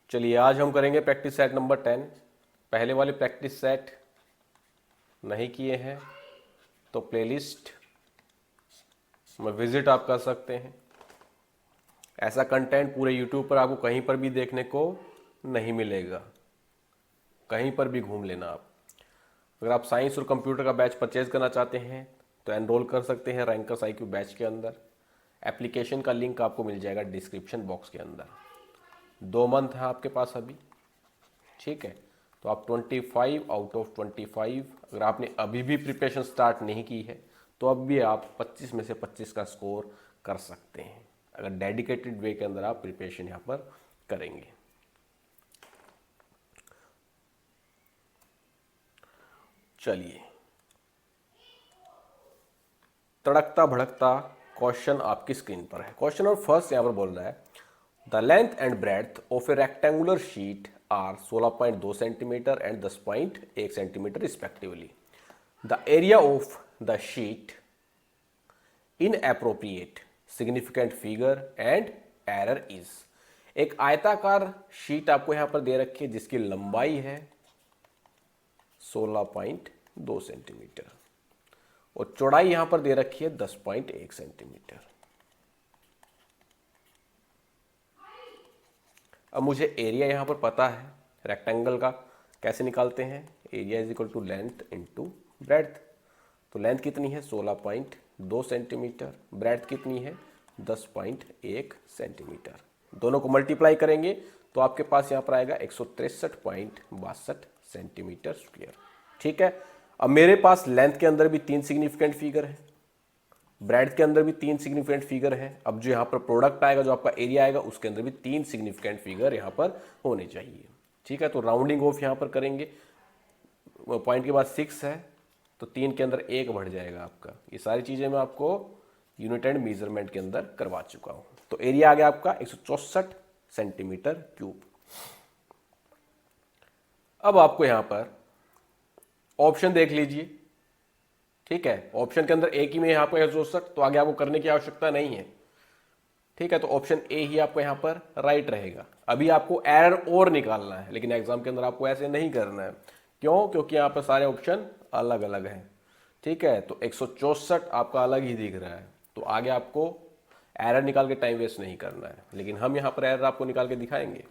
चलिए आज हम करेंगे प्रैक्टिस सेट नंबर 10। पहले वाले प्रैक्टिस सेट नहीं किए हैं तो प्लेलिस्ट में विजिट आप कर सकते हैं। ऐसा कंटेंट पूरे यूट्यूब पर आपको कहीं पर भी देखने को नहीं मिलेगा, कहीं पर भी घूम लेना आप। अगर आप साइंस और कंप्यूटर का बैच परचेज करना चाहते हैं तो एनरोल कर सकते हैं रैंकर्स IQ बैच के अंदर। एप्लीकेशन का लिंक आपको मिल जाएगा डिस्क्रिप्शन बॉक्स के अंदर। 2 मंथ है आपके पास अभी, ठीक है। तो आप 25 आउट ऑफ 25, अगर आपने अभी भी प्रिपरेशन स्टार्ट नहीं की है तो अब भी आप 25 में से 25 का स्कोर कर सकते हैं, अगर डेडिकेटेड वे के अंदर आप प्रिपरेशन यहाँ पर करेंगे। चलिए, तड़कता भड़कता क्वेश्चन आपकी स्क्रीन पर है। क्वेश्चन नंबर फर्स्ट यहाँ पर बोल रहा है the length and breadth of a rectangular sheet are 16.2 centimeter and 10.1 centimeter respectively. The area of the sheet in appropriate significant figure and error is. एक आयताकार शीट आपको यहां पर दे रखी है जिसकी लंबाई है 16.2 सेंटीमीटर और चौड़ाई यहां पर दे रखी है 10.1 सेंटीमीटर। अब मुझे एरिया यहां पर पता है रेक्टेंगल का, कैसे निकालते हैं? Area is equal to length into breadth. तो लेंथ कितनी है 16.2 सेंटीमीटर, ब्रेड्थ कितनी है 10.1 सेंटीमीटर। दोनों को मल्टीप्लाई करेंगे तो आपके पास यहाँ पर आएगा 163.62 सेंटीमीटर स्क्वायर, ठीक है। अब मेरे पास लेंथ के अंदर भी 3 सिग्निफिकेंट फिगर है, ब्रेड्थ के अंदर भी 3 सिग्निफिकेंट फिगर है। अब जो यहाँ पर प्रोडक्ट आएगा, जो आपका एरिया आएगा, उसके अंदर भी 3 सिग्निफिकेंट फिगर यहाँ पर होने चाहिए, ठीक है। तो राउंडिंग ऑफ यहाँ पर करेंगे, पॉइंट के बाद 6 है तो 3 के अंदर 1 बढ़ जाएगा आपका। ये सारी चीज़ें मैं आपको यूनिट एंड मेजरमेंट के अंदर करवा चुका हूँ। तो एरिया आ गया आपका 164 सेंटीमीटर क्यूब। अब आपको यहाँ पर ऑप्शन देख लीजिए, ठीक है। ऑप्शन के अंदर एक ही में यहाँ पर 164, तो आगे आपको करने की आवश्यकता नहीं है, ठीक है। तो ऑप्शन ए ही आपको यहाँ पर राइट रहेगा। अभी आपको एरर और निकालना है, लेकिन एग्जाम के अंदर आपको ऐसे नहीं करना है। क्यों? क्योंकि यहाँ पर सारे ऑप्शन अलग अलग हैं, ठीक है। तो 164 आपका अलग ही दिख रहा है, तो आगे आपको एरर निकाल के टाइम वेस्ट नहीं करना है, लेकिन हम यहाँ पर एरर आपको निकाल के दिखाएंगे।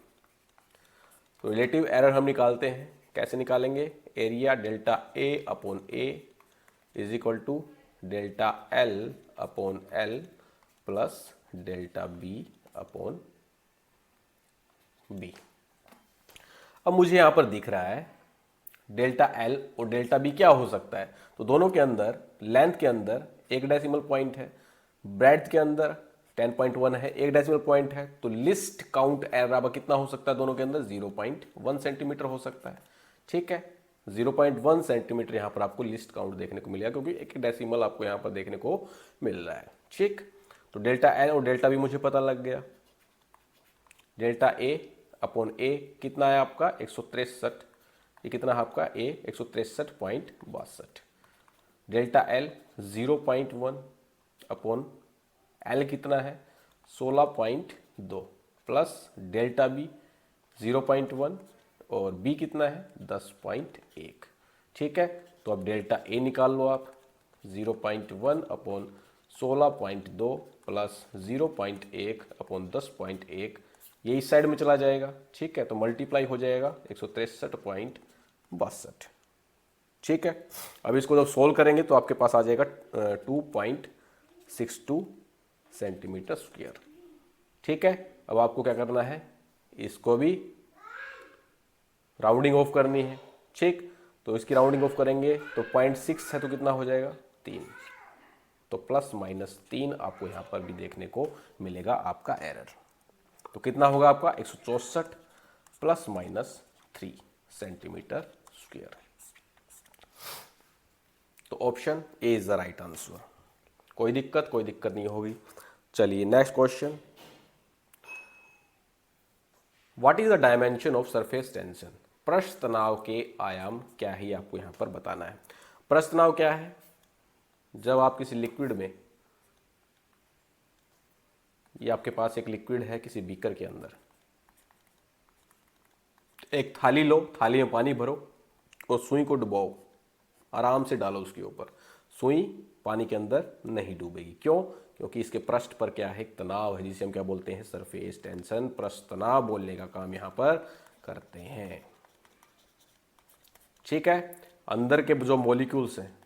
तो रिलेटिव एरर हम निकालते हैं, कैसे निकालेंगे? Area delta A upon A is equal to delta L upon L plus delta B upon B. अब मुझे यहां पर दिख रहा है डेल्टा एल और डेल्टा बी क्या हो सकता है? तो दोनों के अंदर लेंथ के अंदर 1 डेसिमल पॉइंट है, ब्रेड्थ के अंदर 10.1 है, 1 डेसिमल पॉइंट है। तो लिस्ट काउंट एरर कितना हो सकता है? दोनों के अंदर 0.1 सेंटीमीटर हो सकता है, ठीक है। 0.1 सेंटीमीटर यहाँ पर आपको लिस्ट काउंट देखने को मिलेगा, क्योंकि 1 डेसिमल आपको यहाँ पर देखने को मिल रहा है, ठीक। तो डेल्टा एल और डेल्टा बी मुझे पता लग गया। डेल्टा ए अपॉन ए कितना है आपका 163, ये कितना है आपका ए 163.62। डेल्टा एल 0.1 अपॉन एल कितना है 16.2 प्लस डेल्टा बी 0.1 और बी कितना है 10.1, ठीक है। तो अब डेल्टा ए निकाल लो आप, 0.1 अपॉन 16.2 प्लस 0.1 अपॉन 10.1, ये इस साइड में चला जाएगा, ठीक है। तो मल्टीप्लाई हो जाएगा 163.62, ठीक है। अब इसको जब सोल्व करेंगे तो आपके पास आ जाएगा 2.62 सेंटीमीटर स्क्वायर, ठीक है। अब आपको क्या करना है? इसको भी राउंडिंग ऑफ करनी है, ठीक। तो इसकी राउंडिंग ऑफ करेंगे तो 0.6 है तो कितना हो जाएगा 3, तो प्लस माइनस 3 आपको यहाँ पर भी देखने को मिलेगा आपका एरर। तो कितना होगा आपका 164 प्लस माइनस 3 सेंटीमीटर स्क्वायर। तो option A is the right answer. कोई दिक्कत नहीं होगी। चलिए next question, what is the dimension of surface tension? पृष्ठ तनाव के आयाम क्या है, आपको यहां पर बताना है। पृष्ठ तनाव क्या है? जब आप किसी लिक्विड में, ये आपके पास एक लिक्विड है किसी बीकर के अंदर, एक थाली लो, थाली में पानी भरो और सुई को डुबाओ, आराम से डालो उसके ऊपर। सुई पानी के अंदर नहीं डूबेगी। क्यों? क्योंकि इसके पृष्ठ पर क्या है, एक तनाव है, जिसे हम क्या बोलते हैं, सरफेस टेंशन। पृष्ठ तनाव बोलने का काम यहां पर करते हैं। ठीक है। अंदर के जो मॉलिक्यूल्स हैं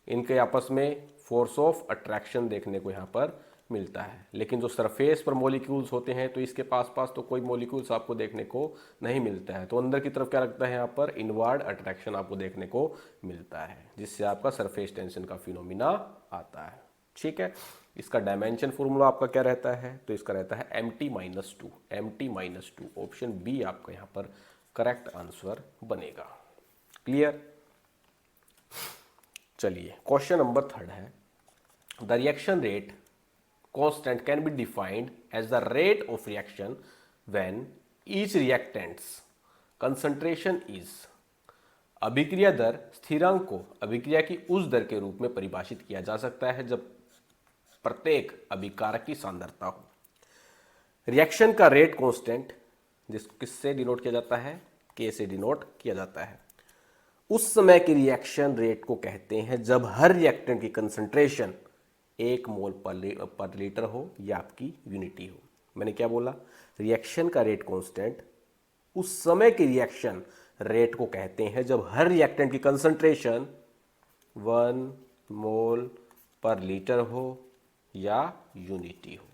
इनके आपस में फोर्स ऑफ अट्रैक्शन देखने को यहाँ पर मिलता है, लेकिन जो सरफेस पर मॉलिक्यूल्स होते हैं तो इसके पास तो कोई मॉलिक्यूल्स आपको देखने को नहीं मिलता है। तो अंदर की तरफ क्या लगता है, यहाँ पर इनवर्ड अट्रैक्शन आपको देखने को मिलता है, जिससे आपका सरफेस टेंशन का फिनोमिना आता है। ठीक है। इसका डायमेंशन फॉर्मूला आपका क्या रहता है, तो इसका रहता है mt-2। mt-2 ऑप्शन बी आपका यहाँ पर करेक्ट आंसर बनेगा। क्लियर? चलिए क्वेश्चन नंबर 3 है, the reaction rate constant can be defined as the rate of reaction when each reactant's concentration is. अभिक्रिया दर स्थिरांक को अभिक्रिया की उस दर के रूप में परिभाषित किया जा सकता है जब प्रत्येक अभिकारक की सांद्रता हो। रिएक्शन का रेट कांस्टेंट जिसको किससे डिनोट किया जाता है, के से डिनोट किया जाता है। उस समय की रिएक्शन रेट को कहते हैं जब हर रिएक्टेंट की कंसंट्रेशन 1 मोल पर लीटर हो या आपकी यूनिटी हो। मैंने क्या बोला, रिएक्शन का रेट कांस्टेंट उस समय की रिएक्शन रेट को कहते हैं जब हर रिएक्टेंट की कंसंट्रेशन 1 मोल पर लीटर हो या यूनिटी हो।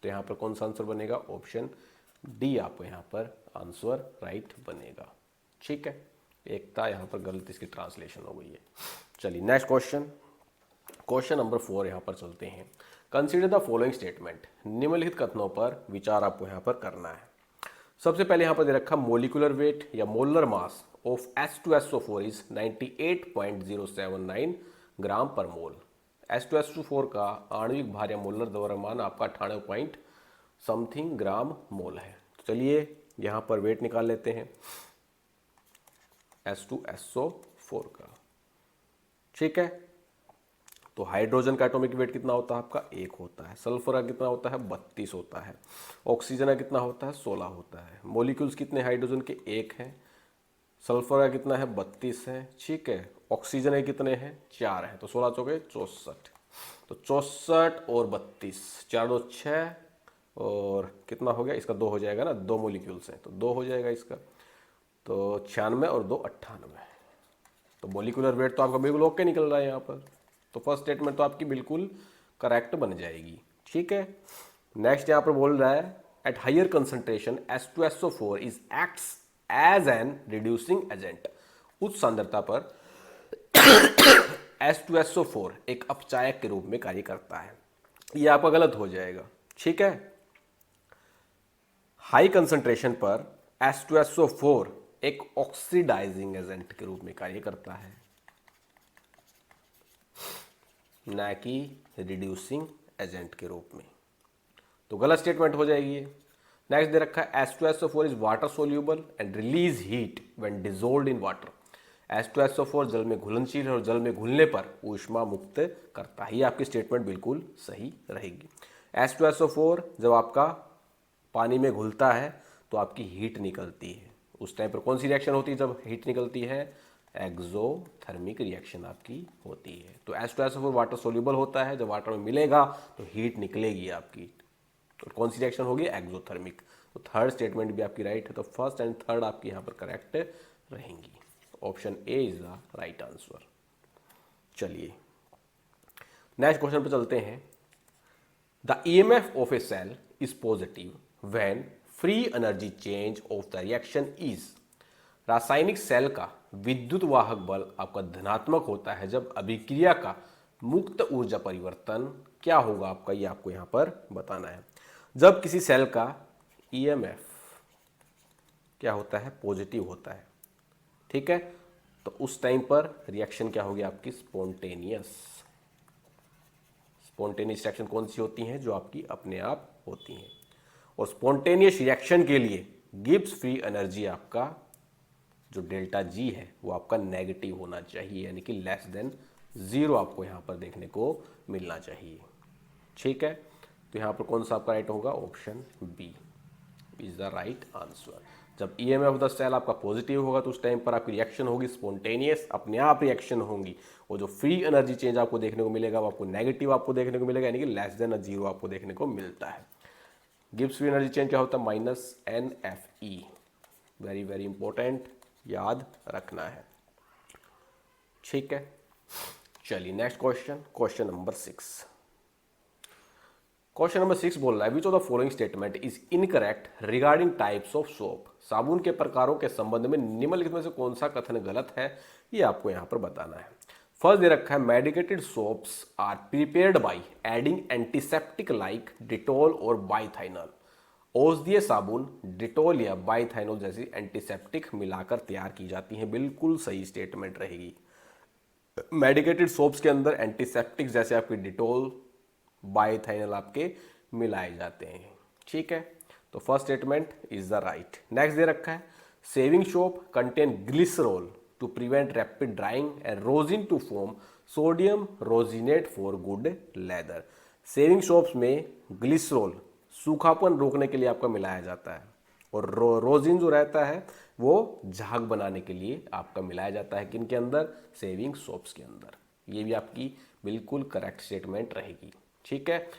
तो यहां पर कौन सा आंसर बनेगा, ऑप्शन डी आपको यहां पर आंसर राइट बनेगा। ठीक है, एक था यहां पर गलत, इसकी ट्रांसलेशन हो गई है। चलिए नेक्स्ट क्वेश्चन, क्वेश्चन नंबर 4 यहां पर चलते हैं। Consider the following statement. निम्नलिखित कथनों पर विचार आपको यहां पर करना है। सबसे पहले यहां पर दे रखा मोलिकुलर वेट या molar mass of H2SO4 is 98.079 ग्राम पर मोल। H2SO4 का आणविक भार या मोलर द्रव्यमान आपका 98 पॉइंट समथिंग ग्राम मोल है। तो चलिए यहां पर वेट निकाल लेते हैं H2SO4 का। ठीक है, तो हाइड्रोजन का एटॉमिक वेट कितना होता है आपका, 1 होता है। सल्फर का कितना होता है, 32 होता है। ऑक्सीजन का कितना होता है, 16 होता है। मॉलिक्यूल्स कितने हाइड्रोजन के, 1 है। सल्फर का कितना है, 32 है। ठीक है, ऑक्सीजन के कितने हैं, 4 है। तो 16 चौके 64। तो 64 और 32, 4 2 6 और कितना हो गया, इसका 2 हो जाएगा ना, 2 मॉलिक्यूल्स हैं तो 2 हो जाएगा इसका। तो 96 और 2 98। तो मॉलिकुलर वेट तो आपका बिल्कुल ओके निकल रहा है यहाँ पर। तो फर्स्ट स्टेटमेंट तो आपकी बिल्कुल करेक्ट बन जाएगी। ठीक है, नेक्स्ट यहाँ पर बोल रहा है at higher concentration H2SO4 is acts as an reducing agent. उच्च सांद्रता पर H2SO4 एक अपचायक के रूप में कार्य करता है। ये आपका गलत हो जाएगा। ठीक है, हाई कंसंट्रेशन पर H2SO4 एक ऑक्सीडाइजिंग एजेंट के रूप में कार्य करता है, ना कि रिड्यूसिंग एजेंट के रूप में। तो गलत स्टेटमेंट हो जाएगी। नेक्स्ट दे रखा है H2SO4 is water soluble and release heat when dissolved in water. H2SO4 जल में घुलनशील है और जल में घुलने पर ऊष्मा मुक्त करता है। ये आपकी स्टेटमेंट बिल्कुल सही रहेगी। H2SO4 जब आपका पानी में घुलता है तो आपकी हीट निकलती है। उस टाइम पर कौन सी रिएक्शन होती है जब हीट निकलती है, एक्सोथर्मिक रिएक्शन आपकी होती है। तो H2SO4 वाटर सोल्यूबल होता है, जब वाटर में मिलेगा तो हीट निकलेगी आपकी। तो कौन सी रिएक्शन होगी, एक्सोथर्मिक। तो थर्ड स्टेटमेंट भी आपकी राइट है। तो फर्स्ट एंड थर्ड आपकी यहाँ पर करेक्ट रहेंगी। Option A is the right answer. चलिए नेक्स्ट क्वेश्चन पर चलते हैं। The EMF of a cell is positive when free energy change of the reaction is. रासायनिक सेल का विद्युत वाहक बल आपका धनात्मक होता है जब अभिक्रिया का मुक्त ऊर्जा परिवर्तन क्या होगा आपका, ये आपको यहां पर बताना है। जब किसी सेल का EMF क्या होता है, पॉजिटिव होता है। ठीक है, तो उस टाइम पर रिएक्शन क्या होगी आपकी, स्पॉन्टेनियस। स्पॉन्टेनियस रिएक्शन कौन सी होती हैं, जो आपकी अपने आप होती हैं। और स्पॉन्टेनियस रिएक्शन के लिए गिब्स फ्री एनर्जी आपका जो डेल्टा जी है वो आपका नेगेटिव होना चाहिए, यानी कि लेस देन 0 आपको यहां पर देखने को मिलना चाहिए। ठीक है, तो तो यहाँ पर कौन सा आपका राइट होगा, option B is the right answer. जब ईएमएफ ऑफ द सेल आपका पॉजिटिव होगा तो उस टाइम पर आपकी रिएक्शन होगी स्पॉन्टेनियस, अपने आप रिएक्शन होंगी, और जो फ्री एनर्जी चेंज आपको देखने को मिलेगा वो आपको नेगेटिव आपको देखने को मिलेगा, यानी कि लेस देन जीरो आपको देखने को मिलता है। गिब्स फ्री एनर्जी चेंज क्या होता है, -NFE। वेरी वेरी इंपॉर्टेंट, याद रखना है। ठीक है, चलिए next question, question number 6। Question number 6 बोल रहा है, which of the following statement is incorrect regarding types of soap. साबुन के प्रकारों के संबंध में निम्नलिखित में से कौन सा कथन गलत है, ये आपको यहां पर बताना है। फर्स्ट दे रखा है, medicated soaps are prepared by adding antiseptic like Dettol और बाइथाइनल। औषधीय साबुन डिटोल या बाइथाइनल जैसी एंटीसेप्टिक मिलाकर तैयार की जाती हैं। बिल्कुल सही स्टेटमेंट रहेगी। मेडिकेटेड सोप्स के अंदर एंटीसेप्टिक जैसे आपकी डिटोल, बाइथाइनल आपके मिलाए जाते हैं। ठीक है, तो first statement is the right. Next दे रखा है, shaving soap contain glycerol to prevent rapid drying and rosin to form sodium rosinate for good lather. Shaving soaps में ग्लिसरॉल सूखापन रोकने के लिए आपका मिलाया जाता है, और रोजिन जो रहता है वो झाग बनाने के लिए आपका मिलाया जाता है। किनके अंदर, सेविंग सोप्स के अंदर। ये भी आपकी बिल्कुल करेक्ट स्टेटमेंट रहेगी। ठीक है,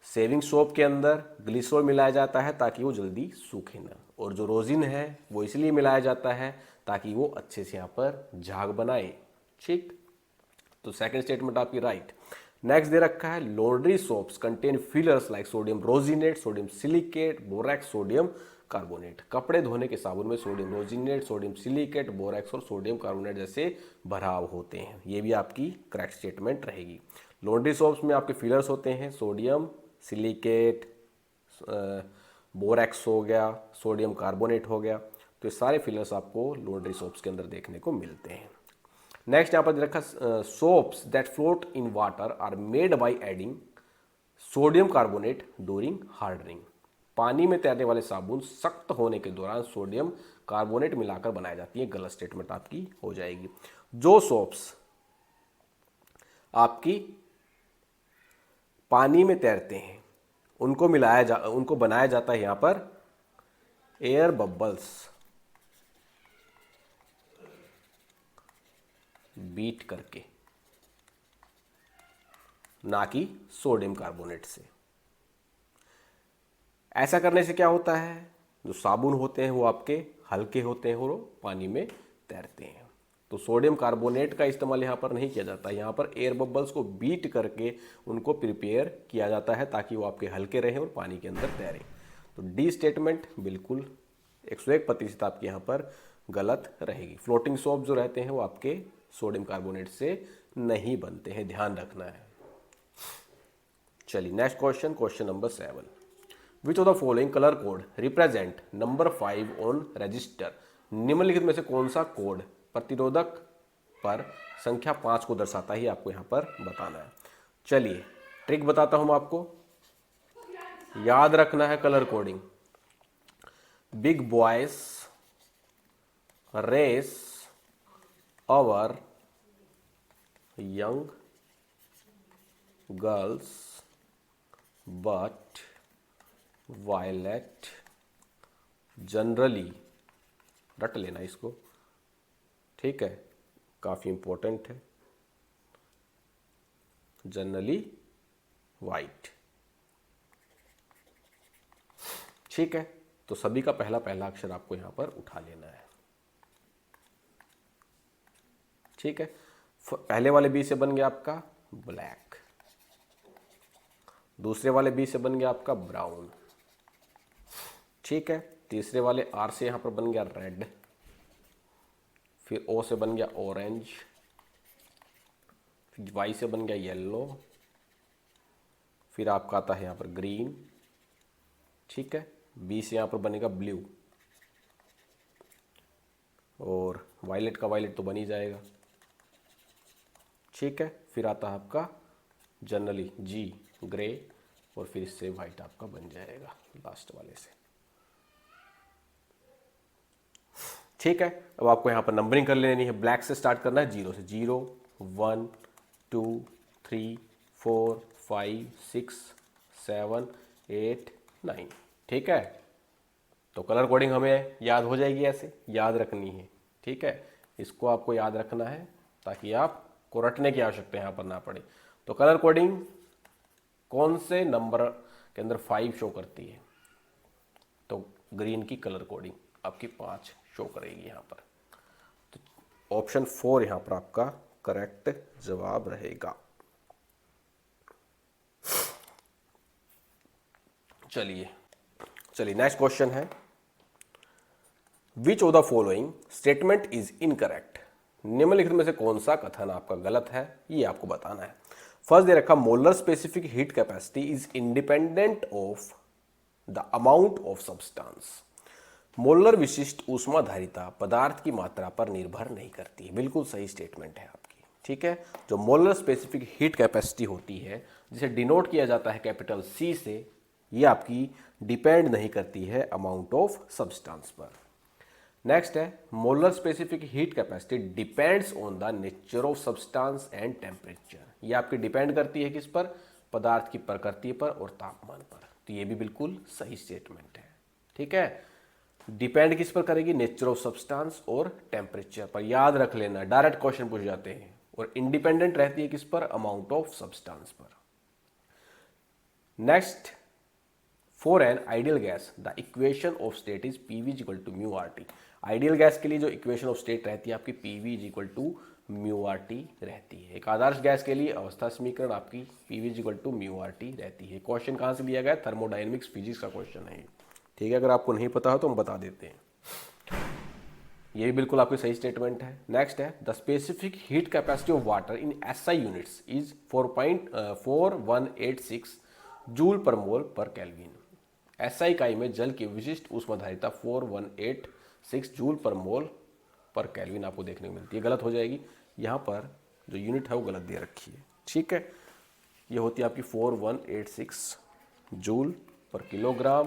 सेविंग सोप के अंदर ग्लिसरॉल मिलाया जाता है ताकि वो जल्दी सूखे ना, और जो रोजिन है वो इसलिए मिलाया जाता है ताकि वो अच्छे से यहाँ पर झाग बनाए। ठीक, तो सेकंड स्टेटमेंट आपकी राइट। नेक्स्ट दे रखा है, laundry soaps contain fillers like sodium rosinate, sodium silicate, borax, sodium carbonate. कपड़े धोने के साबुन में sodium rosinate, sodium silicate, borax और सोडियम कार्बोनेट जैसे भराव होते हैं। ये भी आपकी करेक्ट स्टेटमेंट रहेगी। लॉन्ड्री सोप्स में आपके फिलर्स होते हैं सोडियम सिलिकेट, बोरैक्स हो गया, सोडियम कार्बोनेट हो गया, तो ये सारे फिलर्स आपको लॉन्ड्री सोप्स के अंदर देखने को मिलते हैं। नेक्स्ट यहाँ पर रखा, soaps that float in water are made by adding sodium carbonate during hardening. पानी में तैरने वाले साबुन सख्त होने के दौरान सोडियम कार्बोनेट मिलाकर बनाई जाती है। गलत स्टेटमेंट आपकी हो जाएगी। जो सोप्स आपकी पानी में तैरते हैं उनको बनाया जाता है यहां पर एयर बबल्स बीट करके, ना कि सोडियम कार्बोनेट से। ऐसा करने से क्या होता है, जो साबुन होते हैं वो आपके हल्के होते हैं और पानी में तैरते हैं। तो सोडियम कार्बोनेट का इस्तेमाल यहाँ पर नहीं किया जाता। यहाँ पर एयर बबल्स को बीट करके उनको प्रिपेयर किया जाता है ताकि वो आपके हल्के रहें और पानी के अंदर तैरें। तो डी स्टेटमेंट बिल्कुल 101% आपके यहाँ पर गलत रहेगी। फ्लोटिंग सोप जो रहते हैं वो आपके सोडियम कार्बोनेट से नहीं बनते हैं, ध्यान रखना है। चलिए next question, question number 7। Which of the following colour code represent number 5 on register. निम्नलिखित में से कौन सा कोड प्रतिरोधक पर संख्या 5 को दर्शाता है, आपको यहां पर बताना है। चलिए ट्रिक बताता हूं आपको, याद रखना है colour coding. Big boys race our young girls but violet generally, रट लेना इसको, ठीक है, काफी इंपॉर्टेंट है, जनरली वाइट। ठीक है, तो सभी का पहला पहला अक्षर आपको यहां पर उठा लेना है। ठीक है, पहले वाले बी से बन गया आपका ब्लैक, दूसरे वाले बी से बन गया आपका ब्राउन। ठीक है, तीसरे वाले आर से यहां पर बन गया रेड, फिर ओ से बन गया ऑरेंज, फिर वाई से बन गया येलो, फिर आपका आता है यहां पर ग्रीन। ठीक है, बी से यहां पर बनेगा ब्लू, और वायलेट का वायलेट तो बन ही जाएगा। ठीक है, फिर आता है आपका जनरली जी ग्रे, और फिर इससे वाइट आपका बन जाएगा लास्ट वाले से। ठीक है, अब आपको यहां पर नंबरिंग कर लेनी है। ब्लैक से स्टार्ट करना है, 0 से। 0 1 2 3 4 5 6 7, 8, 9। ठीक है, तो कलर कोडिंग हमें याद हो जाएगी, ऐसे याद रखनी है। ठीक है, इसको आपको याद रखना है ताकि आपको रटने की आवश्यकता यहाँ पर ना पड़े। तो कलर कोडिंग कौन से नंबर के अंदर 5 शो करती है? तो ग्रीन की कलर कोडिंग आपकी 5 शो करेगी यहाँ पर। तो ऑप्शन 4 यहाँ पर आपका करेक्ट जवाब रहेगा। चलिए नेक्स्ट क्वेश्चन है, which of the following statement is incorrect? निम्नलिखित में से कौन सा कथन आपका गलत है, ये आपको बताना है। फर्स्ट दे रखा, molar specific heat capacity is independent of the amount of substance. Molar विशिष्ट ऊष्माधारिता पदार्थ की मात्रा पर निर्भर नहीं करती। बिल्कुल सही स्टेटमेंट है आपकी। ठीक है, जो मोलर स्पेसिफिक हीट कैपेसिटी होती है, जिसे डिनोट किया जाता है कैपिटल सी से, ये आपकी डिपेंड नहीं करती है अमाउंट ऑफ सब्सटेंस पर। नेक्स्ट है, molar specific heat capacity depends on the nature of substance and temperature. ये आपकी डिपेंड करती है किस पर? पदार्थ की प्रकृति पर और तापमान पर। तो ये भी बिल्कुल सही स्टेटमेंट है। ठीक है, डिपेंड किस पर करेगी? नेचर ऑफ सब्सटेंस और टेम्परेचर पर। याद रख लेना, डायरेक्ट क्वेश्चन पूछ जाते हैं। और इंडिपेंडेंट रहती है किस पर? अमाउंट ऑफ सब्सटेंस पर। Next, for an ideal gas the equation of state is PV is equal to mu R T. Ideal gas के लिए जो इक्वेशन ऑफ स्टेट रहती है आपकी PV is equal to mu R T रहती है। एक आदर्श गैस के लिए अवस्था समीकरण आपकी PV is equal to mu R T रहती है। क्वेश्चन कहाँ से लिया गया? थर्मोडायनेमिक्स फिजिक्स का क्वेश्चन है। ठीक है, अगर आपको नहीं पता हो तो हम बता देते हैं। ये भी बिल्कुल आपकी सही स्टेटमेंट है। नेक्स्ट है, the specific heat capacity of water in SI units is 4.4186 joule per mole पर केल्विन। एसआई इकाई में जल की विशिष्ट ऊष्माधारिता 4186 जूल पर मोल पर केल्विन आपको देखने को मिलती है। गलत हो जाएगी, यहाँ पर जो यूनिट है वो गलत दे रखी है। ठीक है, ये होती है आपकी 4186 जूल पर किलोग्राम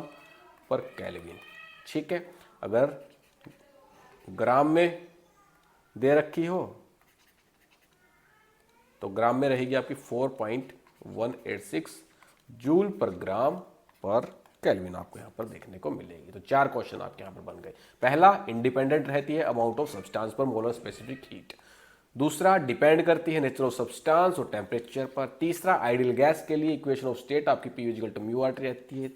पर केल्विन। ठीक है, अगर ग्राम में दे रखी हो तो ग्राम में रहेगी आपकी 4.186 जूल पर ग्राम पर केल्विन आपको यहाँ पर देखने को मिलेगी। तो 4 क्वेश्चन आपके यहाँ पर बन गए। पहला, इंडिपेंडेंट रहती है अमाउंट ऑफ सब्सटेंस पर मोलर स्पेसिफिक हीट। दूसरा, डिपेंड करती है नेचर ऑफ सब्सटेंस और टेम्परेचर पर। तीसरा, आइडियल गैस के लिए इक्वेशन ऑफ स्टेट आपकी P equal to mu R T रहती है।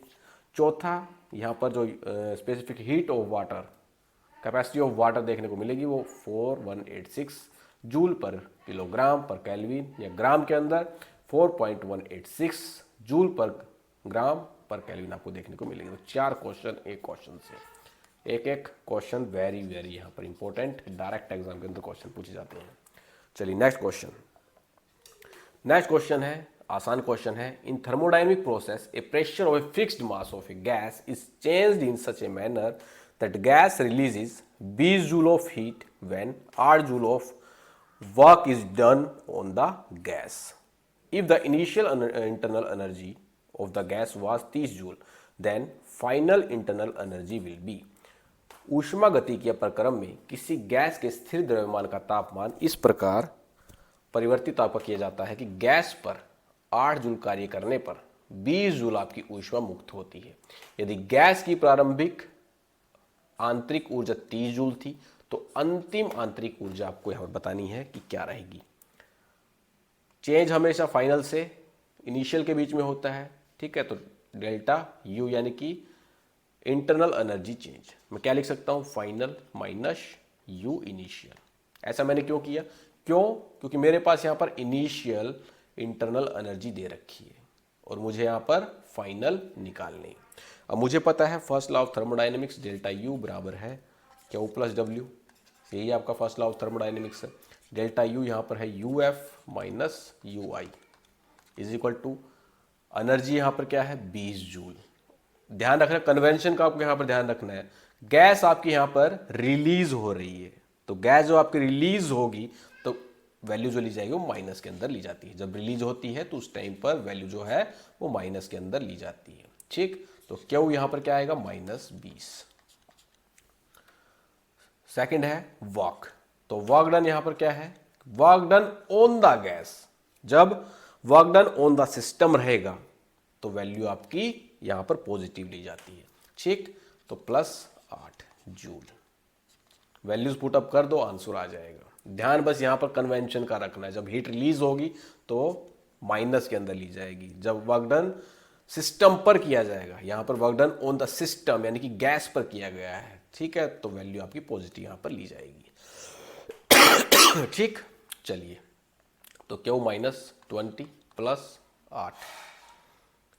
चौथा, यहाँ पर जो specific heat of water capacity of water देखने को मिलेगी वो 4186 जूल पर किलोग्राम पर केल्विन, या ग्राम के अंदर 4.186 जूल पर ग्राम पर केल्विन आपको देखने को मिलेगी। तो 4 क्वेश्चन एक क्वेश्चन से, एक एक क्वेश्चन वेरी वेरी यहाँ पर इंपॉर्टेंट, डायरेक्ट एग्जाम के अंदर क्वेश्चन पूछे जाते हैं। चलिए नेक्स्ट क्वेश्चन है, आसान क्वेश्चन है। इन thermodynamic process A pressure of a fixed mass of A gas is changed in such a manner that gas releases 20 joule of heat when 8 joule of work is done on the gas. If the initial internal energy of the gas was 30 joule, then final internal energy will be. ऊष्मा गतिकीय प्रक्रम में किसी gas के स्थिर द्रव्यमान का तापमान इस प्रकार परिवर्तित आपका किया जाता है कि गैस पर 8 जूल कार्य करने पर 20 जूल आपकी ऊष्मा मुक्त होती है। यदि गैस की प्रारंभिक आंतरिक ऊर्जा 30 जूल थी तो अंतिम आंतरिक ऊर्जा आपको यहां पर बतानी है कि क्या रहेगी। चेंज हमेशा फाइनल से इनिशियल के बीच में होता है। ठीक है, तो डेल्टा यू यानी कि इंटरनल एनर्जी चेंज, मैं क्या लिख सकता हूं? Final minus you initial. ऐसा मैंने क्यों किया? क्योंकि मेरे पास यहां पर इनिशियल इंटरनल एनर्जी दे रखी है और मुझे यहां पर फाइनल निकालनी। अब मुझे पता है first law of thermodynamics, delta U बराबर है क्यू प्लस डब्ल्यू। यही आपका फर्स्ट लॉ ऑफ थर्मोडायनेमिक्स है। डेल्टा यू यहाँ पर है U F minus U I is equal to energy यहाँ पर क्या है? 20 जूल। ध्यान रखना, कन्वेंशन का आपको यहाँ पर ध्यान रखना है। गैस आपकी यहाँ पर रिलीज हो रही है, तो गैस जो आपकी रिलीज होगी तो वैल्यू जो ली जाएगी वो माइनस के अंदर ली जाती है। जब रिलीज होती है तो उस टाइम पर वैल्यू जो है वो माइनस के अंदर ली जाती है। ठीक, तो क्यू यहां पर क्या आएगा? -20। सेकंड है वर्क, तो वर्क डन यहां पर क्या है? Work done on the gas. जब work done on the system रहेगा तो वैल्यू आपकी यहां पर पॉजिटिव ली जाती है। ठीक, तो +8 जूल। वैल्यूज पुटअप कर दो, आंसर आ जाएगा। ध्यान बस यहां पर कन्वेंशन का रखना है, जब हीट रिलीज होगी तो माइनस के अंदर ली जाएगी, जब वर्क डन सिस्टम पर किया जाएगा, यहां पर work done on the system यानी कि गैस पर किया गया है, ठीक है, तो वैल्यू आपकी पॉजिटिव यहां पर ली जाएगी। ठीक, चलिए, तो क्यू -20 +8,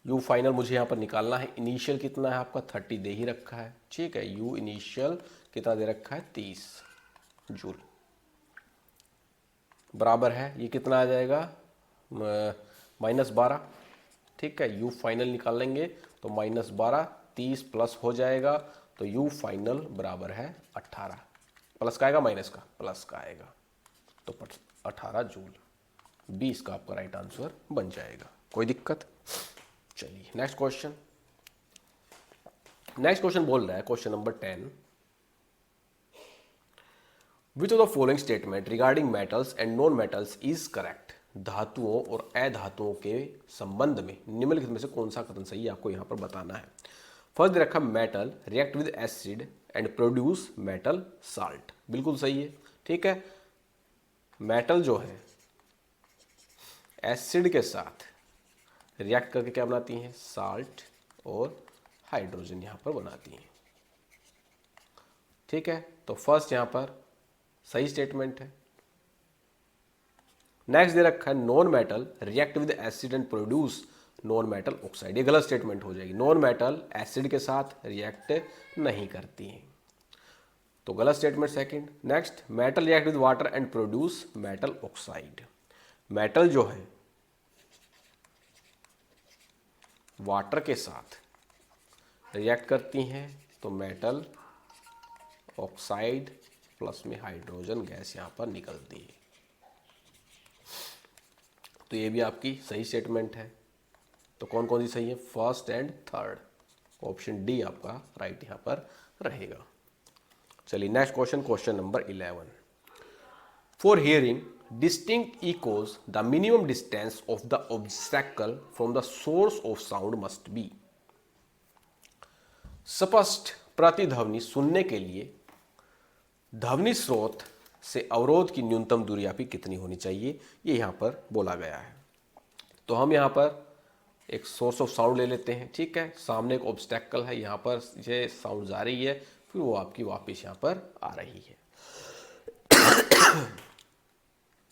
यू फाइनल मुझे यहाँ पर निकालना है। इनिशियल कितना है आपका 30 दे ही रखा है, ठीक है। यू इनिशियल कितना दे रखा है 30 जूल, बराबर है ये कितना आ जाएगा -12, ठीक है। यू फाइनल निकालेंगे तो -12 30 प्लस हो जाएगा, तो यू फाइनल बराबर है 18। प्लस का आएगा माइनस का, प्लस का आएगा, तो 18 जूल। 20 का आपका राइट आंसर बन जाएगा। कोई दिक्कत? चलिए नेक्स्ट क्वेश्चन। नेक्स्ट क्वेश्चन बोल रहा है, question number 10, which of the following statement regarding metals and non metals is correct. धातुओं और अधातुओं के संबंध में निम्नलिखित में से कौन सा कथन सही है, आपको यहां पर बताना है। फर्स्ट दे रखा metal react with acid and produce metal salt, बिल्कुल सही है, ठीक है। मेटल जो है एसिड के साथ रिएक्ट करके क्या बनाती हैं, साल्ट और हाइड्रोजन यहां पर बनाती हैं, ठीक है। तो फर्स्ट यहां पर सही स्टेटमेंट है। नेक्स्ट दे रखा है non metal react with acid and produce non metal oxide, ये गलत स्टेटमेंट हो जाएगी। नॉन मेटल एसिड के साथ रिएक्ट नहीं करती हैं, तो गलत statement second. Next metal react with water and produce metal oxide, metal जो है वाटर के साथ रिएक्ट करती हैं तो मेटल ऑक्साइड प्लस में हाइड्रोजन गैस यहां पर निकलती है, तो ये भी आपकी सही स्टेटमेंट है। तो कौन कौन सी सही है, first and third, option D आपका राइट यहां पर रहेगा। चलिए next question, question number 11, for hearing distinct echoes the minimum distance of the obstacle from the source of sound must be. स्पष्ट प्रतिध्वनि सुनने के लिए ध्वनि स्रोत से अवरोध की न्यूनतम दूरी आपकी कितनी होनी चाहिए, ये यहां पर बोला गया है। तो हम यहां पर एक सोर्स ऑफ साउंड ले लेते हैं, ठीक है। सामने एक ऑब्स्टैकल है, यहां पर ये साउंड जा रही है, फिर वो आपकी वापस यहां पर आ रही है।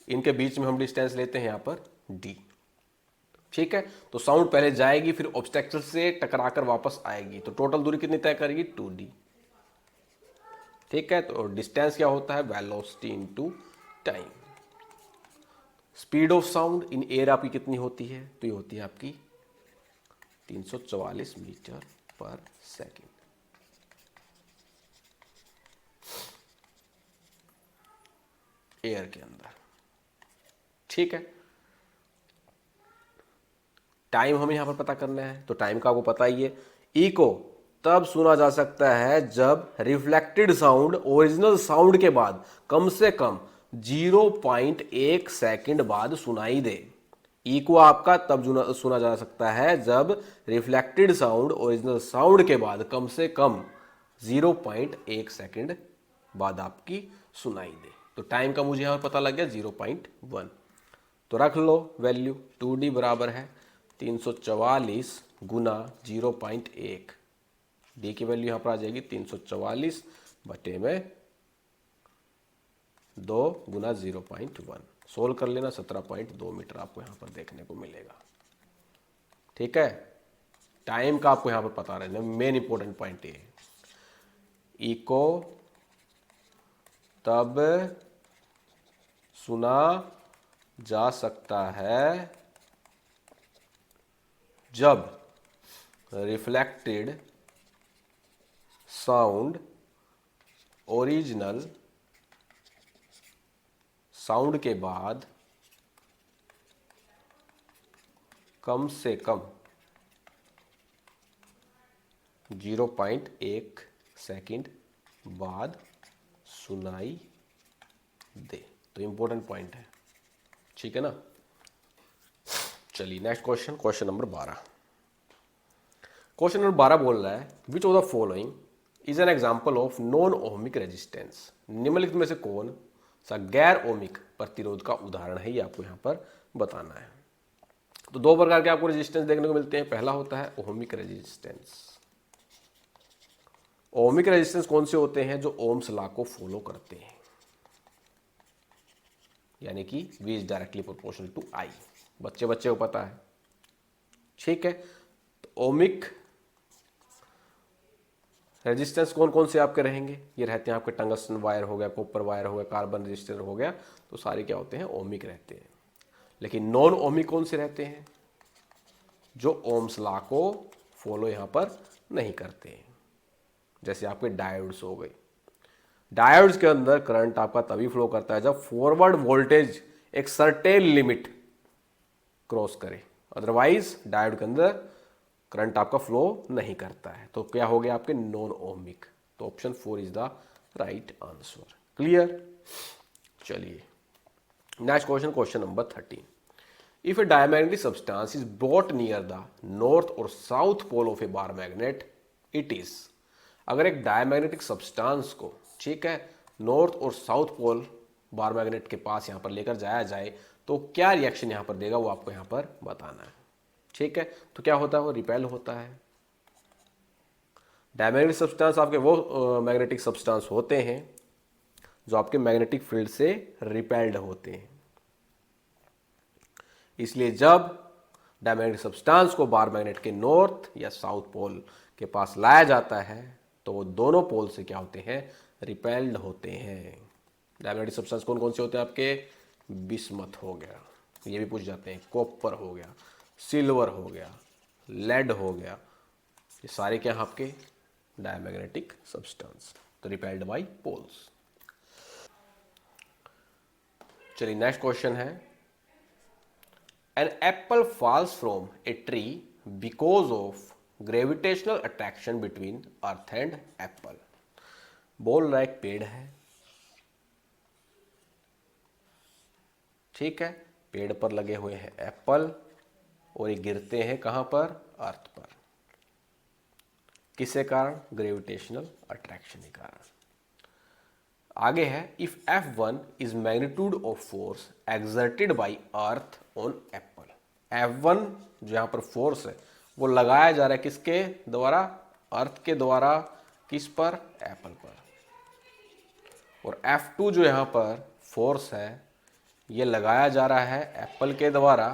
इनके बीच में हम डिस्टेंस लेते हैं यहां पर d, ठीक है। तो साउंड पहले जाएगी, फिर ऑब्स्टैकल से टकराकर वापस आएगी, तो टोटल दूरी कितनी तय करेगी 2d, ठीक है। तो डिस्टेंस क्या होता है, velocity into time. Speed of sound in air आपकी कितनी होती है, तो ये होती है आपकी 344 मीटर पर सेकेंड। एयर के अंदर, ठीक है। टाइम हमें यहां पर पता करना है, तो टाइम का आपको पता ही है। इको तब सुना जा सकता है जब रिफ्लेक्टेड साउंड ओरिजिनल साउंड के बाद कम से कम 0.1 सेकंड बाद सुनाई दे। इको आपका तब सुना जा सकता है जब रिफ्लेक्टेड साउंड ओरिजिनल साउंड के बाद कम से कम 0.1 सेकंड बाद आपकी सुनाई दे। तो टाइम का मुझे यहां पर पता लग गया 0.1, तो रख लो वैल्यू 2d बराबर है 344 गुना 0.1, डी की वैल्यू यहां पर आ जाएगी 344 बटे में 2 गुना 0.1, सोल्व कर लेना 17.2 मीटर आपको यहां पर देखने को मिलेगा, ठीक है। टाइम का आपको यहां पर पता रहना, मेन इंपॉर्टेंट पॉइंट ये, इको तब सुना जा सकता है जब रिफ्लेक्टेड साउंड ओरिजिनल साउंड के बाद कम से कम 0.1 सेकंड बाद सुनाई दे। तो इंपॉर्टेंट पॉइंट है, ठीक है ना। चलिए next question, question number 12, question number 12 बोल रहा है which of the following is an example of non ohmic resistance. निम्नलिखित में से कौन सा गैर ओमिक प्रतिरोध का उदाहरण है, ये आपको यहाँ पर बताना है। तो दो प्रकार के आपको रेजिस्टेंस देखने को मिलते हैं। पहला होता है ओमिक रेजिस्टेंस। ओमिक रेजिस्टेंस कौन से होते हैं? जो ओम्स लॉ को फॉलो करते हैं, यानी कि V is directly proportional to I। बच्चे बच्चे को पता है, ठीक है। तो ओमिक रेजिस्टेंस कौन कौन से आपके रहेंगे? ये रहते हैं आपके टंगस्टन वायर हो गया, कॉपर वायर हो गया, कार्बन रेजिस्टर हो गया, तो सारे क्या होते हैं? ओमिक रहते हैं। लेकिन नॉन ओमिक कौन से रहते हैं? जो ओम्स लॉ को फॉलो यहां पर नहीं करते हैं, जैसे आपके डायोड्स हो गए। डायोड्स के अंदर करंट आपका तभी फ्लो करता है जब फॉरवर्ड वोल्टेज एक सर्टेन लिमिट क्रॉस करे, अदरवाइज डायोड के अंदर करंट आपका फ्लो नहीं करता है। तो क्या हो गया आपके? Non ohmic. तो option 4 is the right answer. Clear? चलिए next question, question number 13। If a diamagnetic substance is brought near the north or south pole of a bar magnet, it is. अगर एक डायमैग्नेटिक सब्सटेंस को, ठीक है, north or south pole bar magnet के पास यहां पर लेकर जाया जाए तो क्या रिएक्शन यहां पर देगा, वो आपको यहां पर बताना है, ठीक है। तो क्या होता है? वो रिपेल होता है। डायमैग्नेटिक सब्सटेंस आपके वो मैग्नेटिक सब्सटेंस होते हैं जो आपके मैग्नेटिक फील्ड से रिपेल्ड होते हैं। इसलिए जब डायमैग्नेटिक सब्सटेंस को बार मैग्नेट के नॉर्थ या साउथ पोल के पास लाया जाता है तो वो दोनों पोल से क्या होते हैं? रिपेल्ड होते हैं। डायमैग्नेटिक सब्सटेंस कौन कौन से होते हैं आपके? बिस्मथ हो गया, ये भी पूछ जाते हैं, कॉपर हो गया, सिल्वर हो गया, लेड हो गया, ये सारे क्या हैं आपके? Diamagnetic substance. तो रिपेल्ड बाय पोल्स। चलिए नेक्स्ट क्वेश्चन है, an apple falls from a tree because of gravitational attraction between earth and apple. बोल रहा है एक पेड़ है, ठीक है, पेड़ पर लगे हुए हैं एप्पल और ये गिरते हैं कहां पर? अर्थ पर। किसके कारण? ग्रेविटेशनल अट्रैक्शन के कारण। आगे है, if F1 is magnitude of force exerted by earth on Apple. F1 जो यहां पर फोर्स है वो लगाया जा रहा है किसके द्वारा? अर्थ के द्वारा। किस पर? एप्पल पर। और F2 जो यहां पर फोर्स है ये लगाया जा रहा है एप्पल के द्वारा।